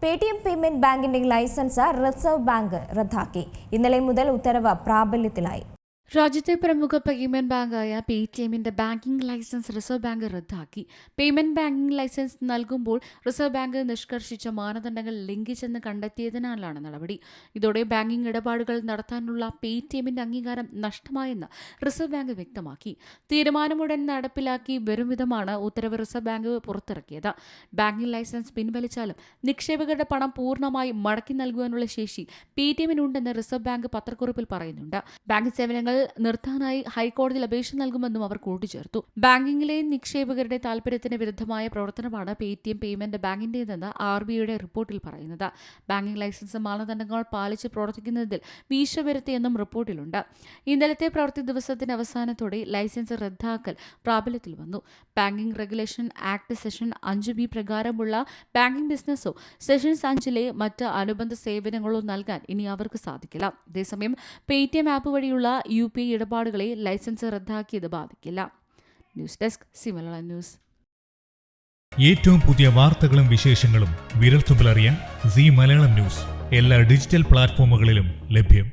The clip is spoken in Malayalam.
പേടിഎം പേയ്മെന്റ് ബാങ്കിന്റെ ലൈസൻസ് റിസർവ് ബാങ്ക് റദ്ദാക്കി. ഇന്നലെ മുതൽ ഉത്തരവ് പ്രാബല്യത്തിലായി. രാജ്യത്തെ പ്രമുഖ പേയ്മെന്റ് ബാങ്കായ പേടിഎമ്മിന്റെ ബാങ്കിംഗ് ലൈസൻസ് റിസർവ് ബാങ്ക് റദ്ദാക്കി. പേയ്മെന്റ് ബാങ്കിംഗ് ലൈസൻസ് നൽകുമ്പോൾ റിസർവ് ബാങ്ക് നിഷ്കർഷിച്ച മാനദണ്ഡങ്ങൾ ലംഘിച്ചെന്ന് കണ്ടെത്തിയതിനാലാണ് നടപടി. ഇതോടെ ബാങ്കിംഗ് ഇടപാടുകൾ നടത്താനുള്ള പേടിഎമ്മിന്റെ അംഗീകാരം നഷ്ടമായെന്ന് റിസർവ് ബാങ്ക് വ്യക്തമാക്കി. തീരുമാനമുടൻ നടപ്പിലാക്കി വരും വിധമാണ് ഉത്തരവ് റിസർവ് ബാങ്ക് പുറത്തിറക്കിയത്. ബാങ്കിംഗ് ലൈസൻസ് പിൻവലിച്ചാലും നിക്ഷേപകരുടെ പണം പൂർണ്ണമായി മടക്കി നൽകുവാനുള്ള ശേഷി പേടിഎമ്മിനുണ്ടെന്ന് റിസർവ് ബാങ്ക് പത്രക്കുറിപ്പിൽ പറയുന്നുണ്ട്. ബാങ്ക് സേവനങ്ങൾ നിർത്താനായി ഹൈക്കോടതിയിൽ അപേക്ഷ നൽകുമെന്നും അവർ കൂട്ടിച്ചേർത്തു. ബാങ്കിംഗിലെ നിക്ഷേപകരുടെ താൽപര്യത്തിന് വിരുദ്ധമായ പ്രവർത്തനമാണ് പേടിഎം പേയ്മെന്റ് ബാങ്കിന്റേതെന്ന് RBIയുടെ റിപ്പോർട്ടിൽ പറയുന്നത്. ബാങ്കിംഗ് ലൈസൻസ് മാനദണ്ഡങ്ങൾ പാലിച്ച് പ്രവർത്തിക്കുന്നതിൽ വീഴ്ച വരുത്തിയെന്നും റിപ്പോർട്ടിലുണ്ട്. ഇന്നലത്തെ പ്രവൃത്തി ദിവസത്തിന്റെ അവസാനത്തോടെ ലൈസൻസ് റദ്ദാക്കൽ പ്രാബല്യത്തിൽ വന്നു. Banking regulation act session 5B പ്രകാരമുള്ള ബാങ്കിംഗ് ബിസിനസ്സോ സെഷൻ 5ലെ മറ്റ് അനുബന്ധ സേവനങ്ങളോ നൽകാൻ ഇനി അവർക്ക് സാധിക്കില്ല. അതേസമയം പേടിഎം ആപ്പ് വഴിയുള്ള UPI ഇടപാടുകളെ ലൈസൻസ് റദ്ദാക്കിയത് ബാധിക്കില്ല. News desk C Malayalam news. ഏറ്റവും പുതിയ വാർത്തകളും വിശേഷങ്ങളും വിരൽത്തുമ്പിലറിയാൻ സി മലയാളം ന്യൂസ് എല്ലാ ഡിജിറ്റൽ പ്ലാറ്റ്ഫോമുകളിലും ലഭ്യം.